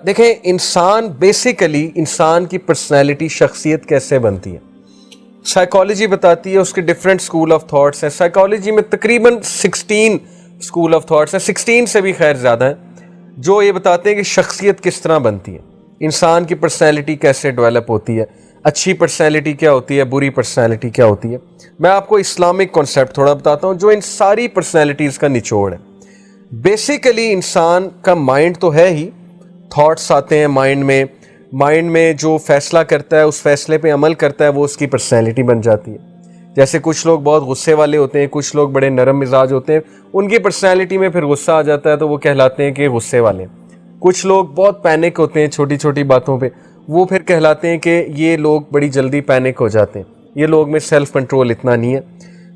دیکھیں انسان بیسیکلی انسان کی پرسنالٹی شخصیت کیسے بنتی ہے سائیکالوجی بتاتی ہے. اس کے ڈفرینٹ اسکول آف تھاٹس ہیں. سائیکالوجی میں تقریباً 16 اسکول آف تھاٹس ہیں, 16 سے بھی خیر زیادہ ہیں, جو یہ بتاتے ہیں کہ شخصیت کس طرح بنتی ہے, انسان کی پرسنالٹی کیسے ڈیولپ ہوتی ہے, اچھی پرسنالٹی کیا ہوتی ہے, بری پرسنالٹی کیا ہوتی ہے. میں آپ کو اسلامک کانسیپٹ تھوڑا بتاتا ہوں جو ان ساری پرسنالٹیز کا نچوڑ ہے. بیسیکلی انسان کا مائنڈ تو ہے ہی, تھاٹس آتے ہیں مائنڈ میں جو فیصلہ کرتا ہے اس فیصلے پہ عمل کرتا ہے وہ اس کی پرسنالٹی بن جاتی ہے. جیسے کچھ لوگ بہت غصے والے ہوتے ہیں, کچھ لوگ بڑے نرم مزاج ہوتے ہیں, ان کی پرسنالٹی میں پھر غصہ آ جاتا ہے تو وہ کہلاتے ہیں کہ غصے والے. کچھ لوگ بہت پینک ہوتے ہیں چھوٹی چھوٹی باتوں پہ, وہ پھر کہلاتے ہیں کہ یہ لوگ بڑی جلدی پینک ہو جاتے ہیں, یہ لوگ میں سیلف کنٹرول اتنا نہیں ہے.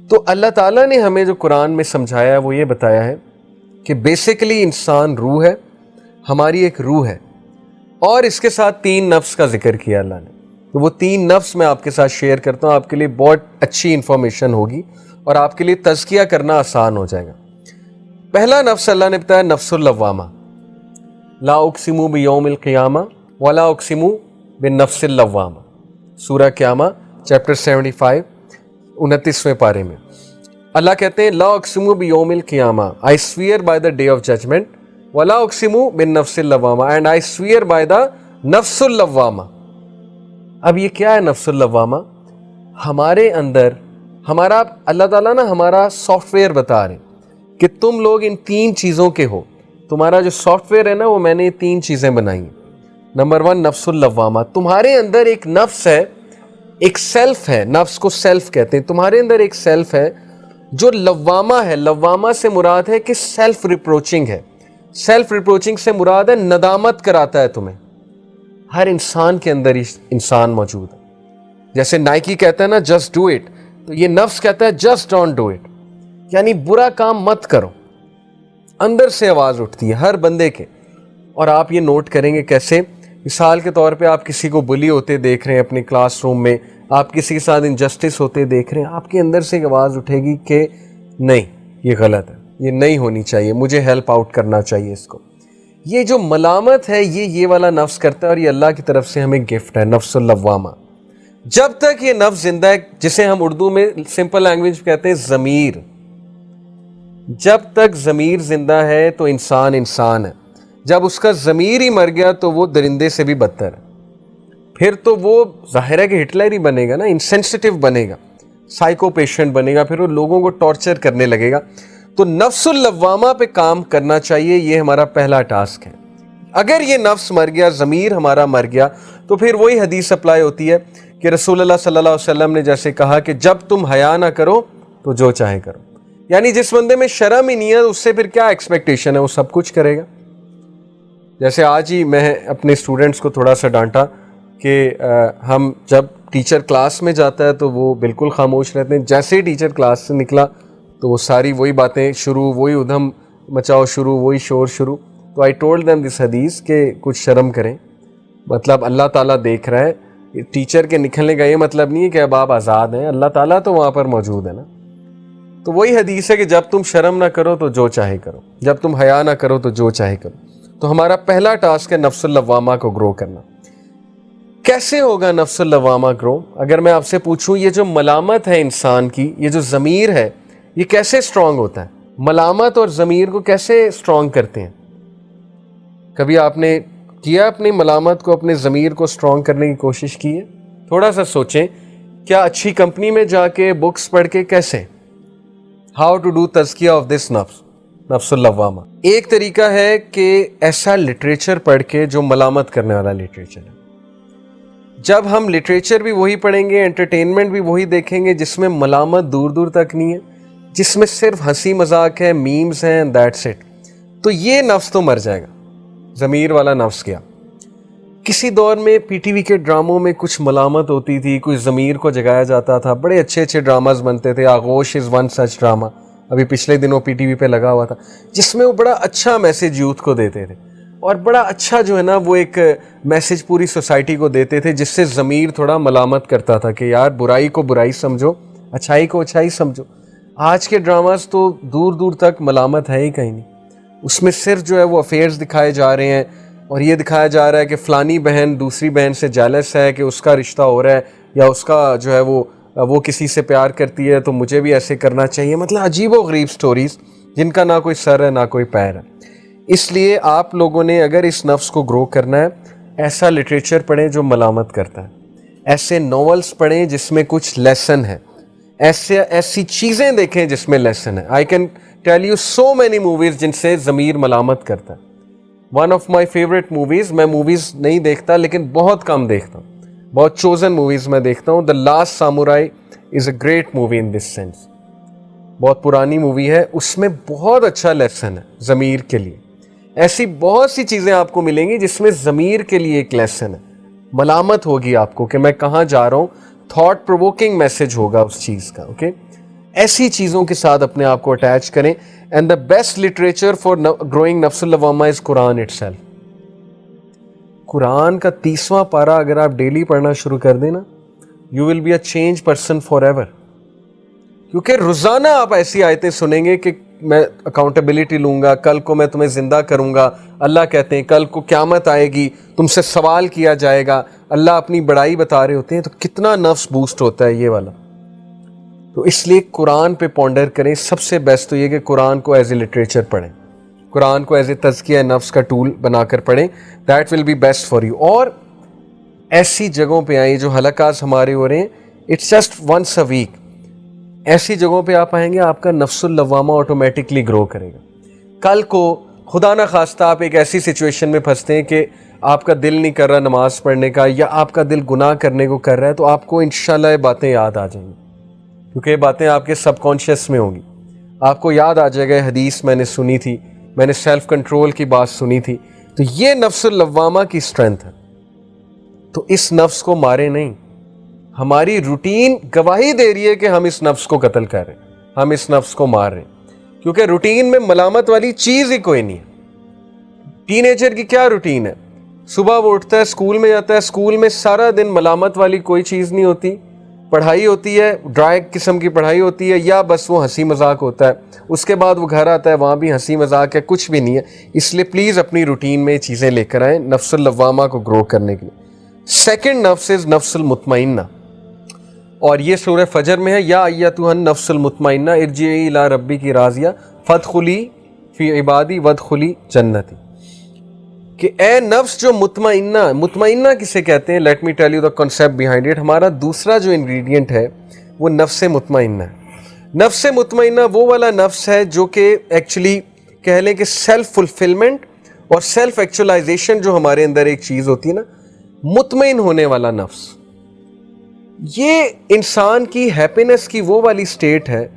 تو اللہ تعالیٰ نے ہمیں جو قرآن میں سمجھایا ہے وہ یہ بتایا ہے کہ بیسیکلی انسان روح ہے, ہماری ایک روح ہے, اور اس کے ساتھ 3 نفس کا ذکر کیا اللہ نے. تو وہ 3 نفس میں آپ کے ساتھ شیئر کرتا ہوں, آپ کے لیے بہت اچھی انفارمیشن ہوگی اور آپ کے لیے تزکیہ کرنا آسان ہو جائے گا. پہلا نفس اللہ نے بتایا نفس اللوامہ, لا اقسم بیوم القیامہ ولا اقسم بالنفس اللوامہ. سورہ قیامہ چیپٹر 75 29ویں پارے میں اللہ کہتے ہیں لا اقسم بیوم القیامہ, I swear by the day of judgment, ولا اقسم بالنفس اللوامہ, and I swear by the نفس اللوامہ. اب یہ کیا ہے نفس اللوامہ؟ ہمارے اندر ہمارا اللہ تعالیٰ نا ہمارا سافٹ ویئر بتا رہے ہیں کہ تم لوگ ان 3 چیزوں کے ہو. تمہارا جو سافٹ ویئر ہے نا وہ میں نے 3 چیزیں بنائی ہیں. نمبر 1 نفس اللوامہ, تمہارے اندر ایک نفس ہے, ایک سیلف ہے, نفس کو سیلف کہتے ہیں. تمہارے اندر ایک سیلف ہے جو لوامہ ہے. لوامہ سے مراد ہے کہ سیلف ریپروچنگ ہے. سیلف ریپروچنگ سے مراد ہے ندامت کراتا ہے تمہیں. ہر انسان کے اندر انسان موجود ہے. جیسے نائکی کہتا ہے نا جسٹ ڈو اٹ, تو یہ نفس کہتا ہے جسٹ ڈونٹ ڈو اٹ, یعنی برا کام مت کرو. اندر سے آواز اٹھتی ہے ہر بندے کے. اور آپ یہ نوٹ کریں گے کیسے, مثال کے طور پہ آپ کسی کو بلی ہوتے دیکھ رہے ہیں اپنے کلاس روم میں, آپ کسی کے ساتھ انجسٹس ہوتے دیکھ رہے ہیں, آپ کے اندر سے ایک آواز اٹھے گی کہ نہیں یہ غلط ہے, یہ نہیں ہونی چاہیے, مجھے ہیلپ آؤٹ کرنا چاہیے اس کو. یہ جو ملامت ہے یہ والا نفس کرتا ہے, اور یہ اللہ کی طرف سے ہمیں گفٹ ہے نفس اللوامہ. جب تک یہ نفس زندہ ہے, جسے ہم اردو میں سمپل لینگویج کہتے ہیں ضمیر, جب تک ضمیر زندہ ہے تو انسان ہے. جب اس کا ضمیر ہی مر گیا تو وہ درندے سے بھی بدتر ہے. پھر تو وہ ظاہر ہے کہ ہٹلر ہی بنے گا نا, انسینسٹیو بنے گا, سائیکو پیشنٹ بنے گا, پھر وہ لوگوں کو ٹارچر کرنے لگے گا. تو نفس اللوامہ پہ کام کرنا چاہیے, یہ ہمارا پہلا ٹاسک ہے. اگر یہ نفس مر گیا, ضمیر ہمارا مر گیا, تو پھر وہی حدیث اپلائی ہوتی ہے کہ رسول اللہ صلی اللہ علیہ وسلم نے جیسے کہا کہ جب تم حیا نہ کرو تو جو چاہے کرو. یعنی جس بندے میں شرم ہی نہیں ہے اس سے پھر کیا ایکسپیکٹیشن ہے, وہ سب کچھ کرے گا. جیسے آج ہی میں اپنے اسٹوڈنٹس کو تھوڑا سا ڈانٹا کہ ہم جب ٹیچر کلاس میں جاتا ہے تو وہ بالکل خاموش رہتے ہیں, جیسے ہی ٹیچر کلاس سے نکلا تو وہ ساری وہی باتیں شروع, وہی ادھم مچاؤ شروع, وہی شور شروع. تو آئی ٹولڈ دیم دس حدیث کہ کچھ شرم کریں, مطلب اللہ تعالیٰ دیکھ رہا ہے. ٹیچر کے نکلنے کا یہ مطلب نہیں ہے کہ اب آپ آزاد ہیں, اللہ تعالیٰ تو وہاں پر موجود ہے نا. تو وہی حدیث ہے کہ جب تم شرم نہ کرو تو جو چاہے کرو, جب تم حیا نہ کرو تو جو چاہے کرو. تو ہمارا پہلا ٹاسک ہے نفس اللوامہ کو گرو کرنا. کیسے ہوگا نفس اللوامہ گرو؟ اگر میں آپ سے پوچھوں یہ جو ملامت ہے انسان کی, یہ جو ضمیر ہے, یہ کیسے سٹرونگ ہوتا ہے؟ ملامت اور ضمیر کو کیسے سٹرونگ کرتے ہیں؟ کبھی آپ نے کیا اپنی ملامت کو, اپنے ضمیر کو سٹرونگ کرنے کی کوشش کی ہے؟ تھوڑا سا سوچیں, کیا اچھی کمپنی میں جا کے بکس پڑھ کے کیسے, ہاؤ ٹو ڈو تزکیہ آف دس نفس اللوامہ. ایک طریقہ ہے کہ ایسا لٹریچر پڑھ کے جو ملامت کرنے والا لٹریچر ہے. جب ہم لٹریچر بھی وہی پڑھیں گے, انٹرٹینمنٹ بھی وہی دیکھیں گے جس میں ملامت دور دور تک نہیں ہے, جس میں صرف ہنسی مذاق ہے, میمز ہیں, دیٹس اٹ, تو یہ نفس تو مر جائے گا, ضمیر والا نفس گیا. کسی دور میں پی ٹی وی کے ڈراموں میں کچھ ملامت ہوتی تھی, کچھ ضمیر کو جگایا جاتا تھا, بڑے اچھے اچھے ڈراماز بنتے تھے. آغوش از ون سچ ڈرامہ, ابھی پچھلے دنوں پی ٹی وی پہ لگا ہوا تھا, جس میں وہ بڑا اچھا میسج یوتھ کو دیتے تھے, اور بڑا اچھا جو ہے نا وہ ایک میسج پوری سوسائٹی کو دیتے تھے, جس سے ضمیر تھوڑا ملامت کرتا تھا کہ یار برائی کو برائی سمجھو, اچھائی کو اچھائی سمجھو. آج کے ڈراماز تو دور دور تک ملامت ہے ہی کہیں نہیں, اس میں صرف جو ہے وہ افیئرز دکھائے جا رہے ہیں, اور یہ دکھایا جا رہا ہے کہ فلانی بہن دوسری بہن سے جیلس ہے کہ اس کا رشتہ ہو رہا ہے یا اس کا جو ہے وہ کسی سے پیار کرتی ہے تو مجھے بھی ایسے کرنا چاہیے. مطلب عجیب و غریب سٹوریز جن کا نہ کوئی سر ہے نہ کوئی پیر ہے. اس لیے آپ لوگوں نے اگر اس نفس کو گرو کرنا ہے ایسا لٹریچر پڑھیں جو ملامت کرتا ہے, ایسے ناولس پڑھیں جس میں کچھ لیسن ہے, ایسی چیزیں دیکھیں جس میں لیسن ہے. I can tell you so many movies جن سے ضمیر ملامت کرتا ہے. One of my favourite movies, میں موویز نہیں دیکھتا لیکن بہت کم دیکھتا ہوں, بہت چوزن موویز میں دیکھتا ہوں. The Last Samurai is a great movie in this sense. بہت پرانی مووی ہے, اس میں بہت اچھا لیسن ہے ضمیر کے لیے. ایسی بہت سی چیزیں آپ کو ملیں گی جس میں ضمیر کے لیے ایک لیسن ہے. ملامت ہوگی آپ کو کہ میں کہاں جا رہا ہوں, تھاٹ پرووکنگ میسج ہوگا اس چیز کا. اوکے, ایسی چیزوں کے ساتھ اپنے آپ کو اٹیچ کریں. And the best literature for growing نفس اللوامہ از قرآن اٹ سیلف. قرآن کا 30واں پارہ اگر آپ ڈیلی پڑھنا شروع کر دیں نا, you will be a change person forever. کیونکہ روزانہ آپ ایسی آیتیں سنیں گے کہ میں اکاؤنٹیبلٹی لوں گا, کل کو میں تمہیں زندہ کروں گا. اللہ کہتے ہیں کل کو قیامت آئے گی, تم سے سوال کیا جائے گا. اللہ اپنی بڑائی بتا رہے ہوتے ہیں, تو کتنا نفس بوسٹ ہوتا ہے یہ والا. تو اس لیے قرآن پہ پونڈر کریں. سب سے بیسٹ تو یہ کہ قرآن کو ایز اے لٹریچر پڑھیں, قرآن کو ایز اے تزکیہ نفس کا ٹول بنا کر پڑھیں. That will be best for you. اور ایسی جگہوں پہ آئیں جو حلقات ہمارے ہو رہے ہیں, it's just once a week. ایسی جگہوں پہ آپ آئیں گے, آپ کا نفس اللوامہ آٹومیٹکلی گرو کرے گا. کل کو خدا نہ خواستہ آپ ایک ایسی سچویشن میں پھنستے ہیں کہ آپ کا دل نہیں کر رہا نماز پڑھنے کا, یا آپ کا دل گناہ کرنے کو کر رہا ہے, تو آپ کو انشاءاللہ یہ باتیں یاد آ جائیں گی, کیونکہ یہ باتیں آپ کے سب کانشیس میں ہوں گی. آپ کو یاد آ جائے گا حدیث میں نے سنی تھی, میں نے سیلف کنٹرول کی بات سنی تھی. تو یہ نفس اللوامہ کی اسٹرینتھ ہے. تو اس نفس کو مارے نہیں. ہماری روٹین گواہی دے رہی ہے کہ ہم اس نفس کو قتل کر رہے ہیں, ہم اس نفس کو مار رہے ہیں, کیونکہ روٹین میں ملامت والی چیز ہی کوئی نہیں ہے. ٹین ایجر کی کیا روٹین ہے؟ صبح وہ اٹھتا ہے, اسکول میں جاتا ہے, اسکول میں سارا دن ملامت والی کوئی چیز نہیں ہوتی. پڑھائی ہوتی ہے, ڈرائی قسم کی پڑھائی ہوتی ہے, یا بس وہ ہنسی مذاق ہوتا ہے. اس کے بعد وہ گھر آتا ہے, وہاں بھی ہنسی مذاق ہے, کچھ بھی نہیں ہے. اس لیے پلیز اپنی روٹین میں یہ چیزیں لے کر آئیں نفس اللوامہ کو گرو کرنے کے لیے. سیکنڈ نفس از نفس المطمئنہ, اور یہ سورہ فجر میں ہے. یا ایتھا النفس المطمئنہ ارجعی الی ربک راضیہ فادخلی فی عبادی وادخلی جنتی. کہ اے نفس جو مطمئنہ, مطمئنہ کسے کہتے ہیں؟ Let me tell you the concept behind it. ہمارا دوسرا جو انگریڈینٹ ہے وہ نفس مطمئنہ ہے. نفس مطمئنہ وہ والا نفس ہے جو کہ ایکچولی کہہ لیں کہ سیلف فلفلمنٹ اور سیلف ایکچولائزیشن جو ہمارے اندر ایک چیز ہوتی ہے نا, مطمئن ہونے والا نفس. یہ انسان کی ہیپینس کی وہ والی سٹیٹ ہے,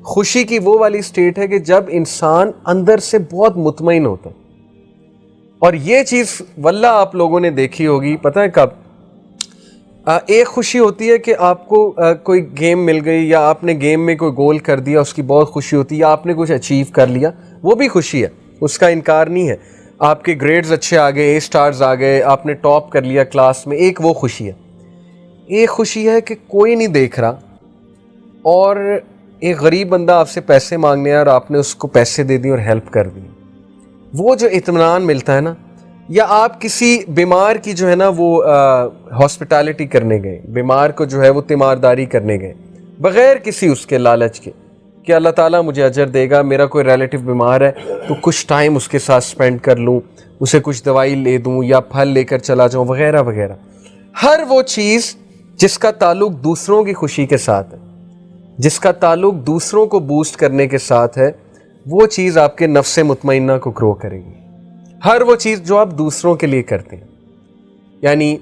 خوشی کی وہ والی سٹیٹ ہے کہ جب انسان اندر سے بہت مطمئن ہوتا ہے. اور یہ چیز واللہ آپ لوگوں نے دیکھی ہوگی, پتہ ہے کب؟ ایک خوشی ہوتی ہے کہ آپ کو کوئی گیم مل گئی, یا آپ نے گیم میں کوئی گول کر دیا, اس کی بہت خوشی ہوتی ہے, یا آپ نے کچھ اچیو کر لیا, وہ بھی خوشی ہے, اس کا انکار نہیں ہے. آپ کے گریڈز اچھے آ گئے, اے سٹارز آ گئے, آپ نے ٹاپ کر لیا کلاس میں, ایک وہ خوشی ہے. ایک خوشی ہے کہ کوئی نہیں دیکھ رہا, اور ایک غریب بندہ آپ سے پیسے مانگنے آیا اور آپ نے اس کو پیسے دے دی اور ہیلپ کر دی. وہ جو اطمینان ملتا ہے نا, یا آپ کسی بیمار کی جو ہے نا وہ ہاسپٹیلٹی کرنے گئے, بیمار کو جو ہے وہ تیمارداری کرنے گئے بغیر کسی اس کے لالچ کے کہ اللہ تعالیٰ مجھے اجر دے گا, میرا کوئی ریلیٹیو بیمار ہے تو کچھ ٹائم اس کے ساتھ سپینڈ کر لوں, اسے کچھ دوائی لے دوں یا پھل لے کر چلا جاؤں وغیرہ وغیرہ. ہر وہ چیز جس کا تعلق دوسروں کی خوشی کے ساتھ ہے, جس کا تعلق دوسروں کو بوسٹ کرنے کے ساتھ ہے, وہ چیز آپ کے نفس مطمئنہ کو گرو کرے گی. ہر وہ چیز جو آپ دوسروں کے لیے کرتے ہیں, یعنی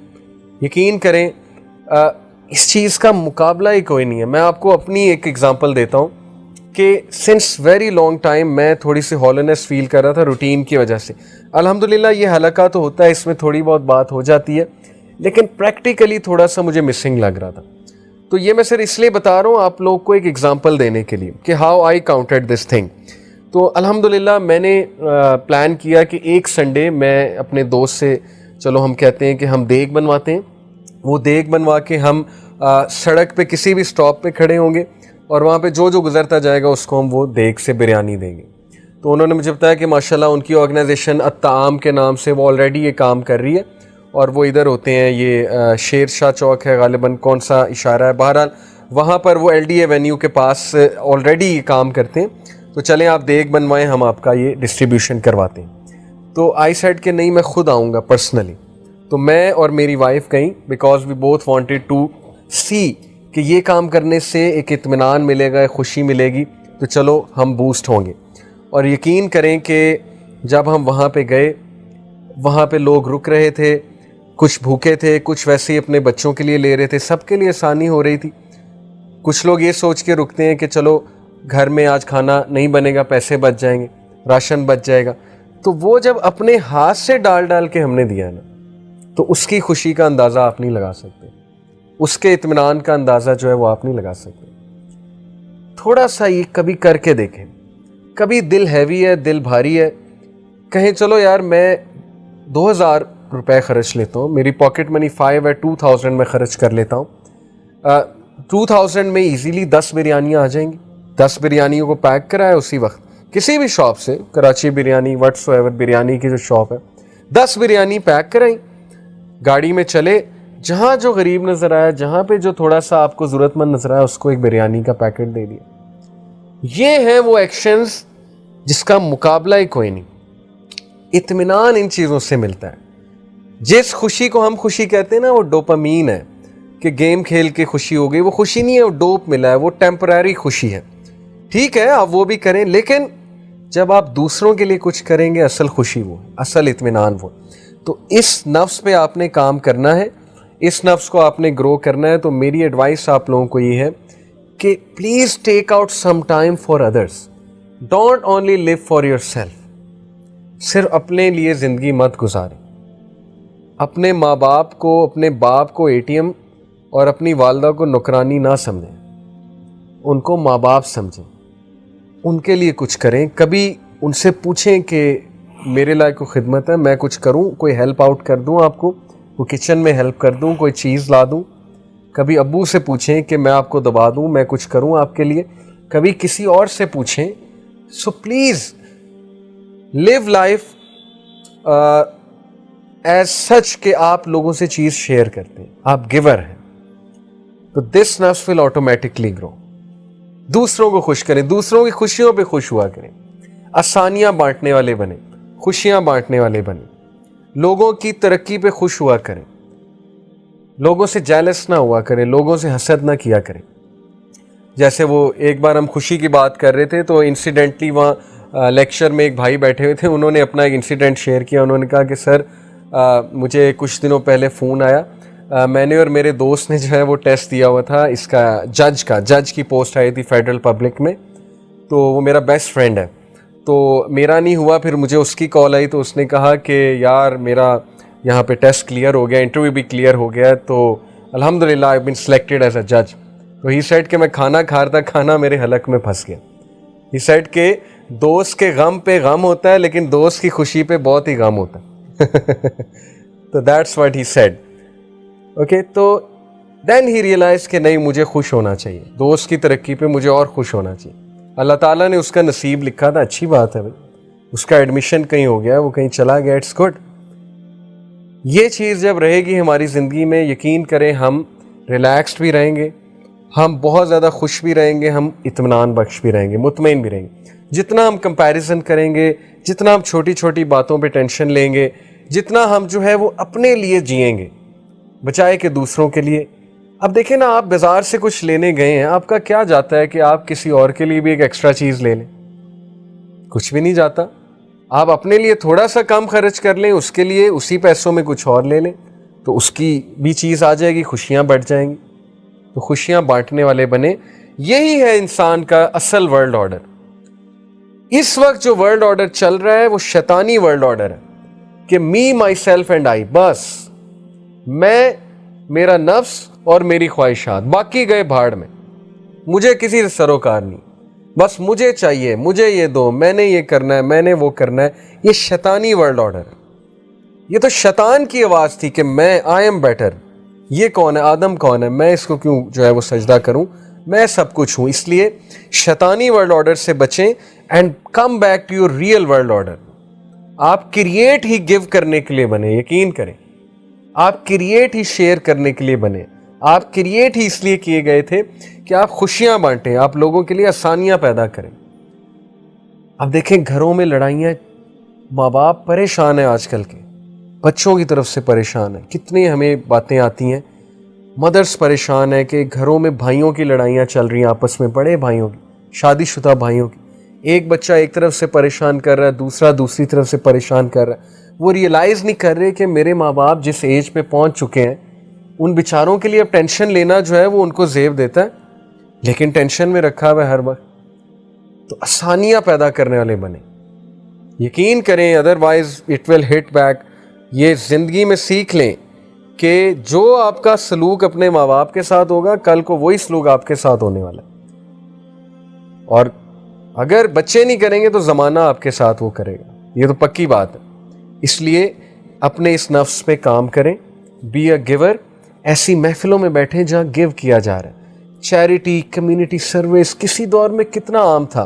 یقین کریں اس چیز کا مقابلہ ہی کوئی نہیں ہے. میں آپ کو اپنی ایک ایگزامپل دیتا ہوں کہ سنس ویری لانگ ٹائم میں تھوڑی سی ہالینس فیل کر رہا تھا روٹین کی وجہ سے. الحمدللہ یہ حلقہ تو ہوتا ہے, اس میں تھوڑی بہت بات ہو جاتی ہے, لیکن پریکٹیکلی تھوڑا سا مجھے مسنگ لگ رہا تھا. تو یہ میں صرف اس لیے بتا رہا ہوں آپ لوگ کو ایک ایگزامپل دینے کے لیے کہ how I counted this thing. تو الحمدللہ میں نے پلان کیا کہ ایک سنڈے میں اپنے دوست سے, چلو ہم کہتے ہیں کہ ہم دیگ بنواتے ہیں, وہ دیگ بنوا کے ہم سڑک پہ کسی بھی سٹاپ پہ کھڑے ہوں گے, اور وہاں پہ جو گزرتا جائے گا اس کو ہم وہ دیگ سے بریانی دیں گے. تو انہوں نے مجھے بتایا کہ ماشاءاللہ ان کی آرگنائزیشن الطعام کے نام سے وہ آلریڈی یہ کام کر رہی ہے، اور وہ ادھر ہوتے ہیں، یہ شیر شاہ چوک ہے غالباً، کون سا اشارہ ہے، بہرحال وہاں پر وہ ایل ڈی اے وینیو کے پاس آلریڈی یہ کام کرتے ہیں. تو چلیں آپ دیکھ بنوائیں، ہم آپ کا یہ ڈسٹریبیوشن کرواتے ہیں. تو آئی سیڈ کہ نہیں، میں خود آؤں گا پرسنلی. تو میں اور میری وائف گئیں، because we both wanted to see کہ یہ کام کرنے سے ایک اطمینان ملے گا، ایک خوشی ملے گی، تو چلو ہم بوسٹ ہوں گے. اور یقین کریں کہ جب ہم وہاں پہ گئے، وہاں پہ لوگ رک رہے تھے، کچھ بھوکے تھے، کچھ ویسے ہی اپنے بچوں کے لیے لے رہے تھے، سب کے لیے آسانی ہو رہی تھی. کچھ لوگ یہ سوچ کے رکتے ہیں کہ چلو گھر میں آج کھانا نہیں بنے گا، پیسے بچ جائیں گے، راشن بچ جائے گا. تو وہ جب اپنے ہاتھ سے ڈال کے ہم نے دیا نا، تو اس کی خوشی کا اندازہ آپ نہیں لگا سکتے، اس کے اطمینان کا اندازہ جو ہے وہ آپ نہیں لگا سکتے. تھوڑا سا یہ کبھی کر کے دیکھیں. کبھی دل ہیوی ہے، دل بھاری ہے، کہیں چلو یار میں 2000 روپے خرچ لیتا ہوں، میری پاکٹ منی 5 ہے، 2000 میں خرچ کر لیتا ہوں. 2000 میں ایزیلی 10 بریانیاں آ جائیں گی. 10 بریانیوں کو پیک کرائے اسی وقت کسی بھی شاپ سے، کراچی بریانی، وٹس ایور بریانی کی جو شاپ ہے، 10 بریانی پیک کرائیں، گاڑی میں چلے، جہاں جو غریب نظر آیا، جہاں پہ جو تھوڑا سا آپ کو ضرورت مند نظر آیا، اس کو ایک بریانی کا پیکٹ دے دیا. یہ ہیں وہ ایکشنز جس کا مقابلہ ہی کوئی نہیں. اطمینان ان چیزوں سے ملتا ہے. جس خوشی کو ہم خوشی کہتے ہیں نا، وہ ڈوپامین ہے، کہ گیم کھیل کے خوشی ہو گئی، وہ خوشی نہیں ہے، وہ ڈوپ ملا ہے، وہ ٹیمپرری خوشی ہے. ٹھیک ہے آپ وہ بھی کریں، لیکن جب آپ دوسروں کے لیے کچھ کریں گے، اصل خوشی وہ، اصل اطمینان وہ. تو اس نفس پہ آپ نے کام کرنا ہے، اس نفس کو آپ نے گرو کرنا ہے. تو میری ایڈوائس آپ لوگوں کو یہ ہے کہ please take out some time for others. Don't only live for your self. صرف اپنے لیے زندگی مت گزاریں. اپنے ماں باپ کو، اپنے باپ کو ATM اور اپنی والدہ کو نوکرانی نہ سمجھیں، ان کو ماں باپ سمجھیں، ان کے لیے کچھ کریں. کبھی ان سے پوچھیں کہ میرے لائق کوئی خدمت ہے، میں کچھ کروں، کوئی ہیلپ آؤٹ کر دوں آپ کو، کوئی کچن میں ہیلپ کر دوں، کوئی چیز لا دوں. کبھی ابو سے پوچھیں کہ میں آپ کو دبا دوں، میں کچھ کروں آپ کے لیے. کبھی کسی اور سے پوچھیں. So please live life as such کہ آپ لوگوں سے چیز شیئر کرتے ہیں، آپ گیور ہیں. تو دس نفس ول آٹومیٹکلی گرو. دوسروں کو خوش کریں، دوسروں کی خوشیوں پہ خوش ہوا کریں، آسانیاں بانٹنے والے بنیں، خوشیاں بانٹنے والے بنیں، لوگوں کی ترقی پہ خوش ہوا کریں، لوگوں سے جیلس نہ ہوا کریں، لوگوں سے حسد نہ کیا کریں. جیسے وہ ایک بار ہم خوشی کی بات کر رہے تھے، تو انسیڈنٹلی وہاں لیکچر میں ایک بھائی بیٹھے ہوئے تھے، انہوں نے اپنا ایک انسیڈنٹ شیئر کیا. انہوں نے کہا کہ سر مجھے کچھ دنوں پہلے فون آیا، میں نے اور میرے دوست نے جو ہے وہ ٹیسٹ دیا ہوا تھا اس کا جج کی پوسٹ آئی تھی فیڈرل پبلک میں. تو وہ میرا بیسٹ فرینڈ ہے، تو میرا نہیں ہوا. پھر مجھے اس کی کال آئی، تو اس نے کہا کہ یار میرا یہاں پہ ٹیسٹ کلیئر ہو گیا، انٹرویو بھی کلیئر ہو گیا، تو الحمدللہ آئی بین سلیکٹڈ ایز اے جج. تو ہی سیڈ کہ میں کھانا کھا رہا تھا، کھانا میرے حلق میں پھنس گیا. ہی سیڈ کہ دوست کے غم پہ غم ہوتا ہے، لیکن دوست کی خوشی پہ بہت ہی غم ہوتا ہے. تو that's what he said. Okay, تو دین ہی ریئلائز کہ نہیں، مجھے خوش ہونا چاہیے، دوست کی ترقی پہ مجھے اور خوش ہونا چاہیے. اللہ تعالیٰ نے اس کا نصیب لکھا تھا، اچھی بات ہے بھائی، اس کا ایڈمیشن کہیں ہو گیا، وہ کہیں چلا گیا، اٹس گڈ. یہ چیز جب رہے گی ہماری زندگی میں، یقین کریں ہم ریلیکسڈ بھی رہیں گے، ہم بہت زیادہ خوش بھی رہیں گے، ہم اطمینان بخش بھی رہیں گے، مطمئن بھی رہیں گے. جتنا ہم کمپیریزن کریں گے، جتنا ہم چھوٹی چھوٹی باتوں پہ ٹینشن لیں گے، جتنا ہم جو ہے وہ اپنے لیے جئیں گے بچائے کہ دوسروں کے لیے. اب دیکھیں نا، آپ بازار سے کچھ لینے گئے ہیں، آپ کا کیا جاتا ہے کہ آپ کسی اور کے لیے بھی ایک ایکسٹرا چیز لے لیں؟ کچھ بھی نہیں جاتا. آپ اپنے لیے تھوڑا سا کم خرچ کر لیں، اس کے لیے اسی پیسوں میں کچھ اور لے لیں، تو اس کی بھی چیز آ جائے گی، خوشیاں بڑھ جائیں گی. تو خوشیاں بانٹنے والے بنے. یہی ہے انسان کا اصل ورلڈ آرڈر. اس وقت جو ورلڈ آرڈر چل رہا ہے وہ شیطانی ورلڈ آرڈر ہے کہ می مائی سیلف اینڈ آئی. بس میں، میرا نفس اور میری خواہشات، باقی گئے بھاڑ میں، مجھے کسی سے سروکار نہیں، بس مجھے چاہیے، مجھے یہ دو، میں نے یہ کرنا ہے، میں نے وہ کرنا ہے. یہ شیطانی ورلڈ آرڈر ہے. یہ تو شیطان کی آواز تھی کہ میں آئی ایم بیٹر. یہ کون ہے؟ آدم کون ہے؟ میں اس کو کیوں جو ہے وہ سجدہ کروں؟ میں سب کچھ ہوں. اس لیے شیطانی ورلڈ آرڈر سے بچیں and come back to your real world order. آپ کریٹ ہی گیو کرنے کے لیے بنے, یقین کریں. آپ کریٹ ہی شیئر کرنے کے لیے بنے. آپ کریٹ ہی اس لیے کیے گئے تھے کہ آپ خوشیاں بانٹیں, آپ لوگوں کے لیے آسانیاں پیدا کریں. اب دیکھیں گھروں میں لڑائیاں, ماں باپ پریشان ہیں آج کل کے, بچوں کی طرف سے پریشان ہیں. کتنی ہمیں باتیں آتی ہیں, مدرس پریشان ہے کہ گھروں میں بھائیوں کی لڑائیاں چل رہی ہیں آپس میں, بڑے بھائیوں کی, شادی شدہ بھائیوں کی. ایک بچہ ایک طرف سے پریشان کر رہا ہے, دوسرا دوسری طرف سے پریشان کر رہا ہے. وہ ریئلائز نہیں کر رہے کہ میرے ماں باپ جس ایج پہ پہنچ چکے ہیں, ان بیچاروں کے لیے اب ٹینشن لینا جو ہے وہ ان کو زیب دیتا ہے, لیکن ٹینشن میں رکھا ہوا ہے ہر وقت. تو آسانیاں پیدا کرنے والے بنے, یقین کریں, otherwise it will hit back. یہ زندگی میں سیکھ لیں کہ جو آپ کا سلوک اپنے ماں باپ کے ساتھ ہوگا, کل کو وہی سلوک آپ کے ساتھ ہونے والا ہے. اور اگر بچے نہیں کریں گے تو زمانہ آپ کے ساتھ وہ کرے گا, یہ تو پکی بات ہے. اس لیے اپنے اس نفس پہ کام کریں, بی اے گیور. ایسی محفلوں میں بیٹھیں جہاں گیو کیا جا رہا ہے. چیریٹی, کمیونٹی سروس کسی دور میں کتنا عام تھا.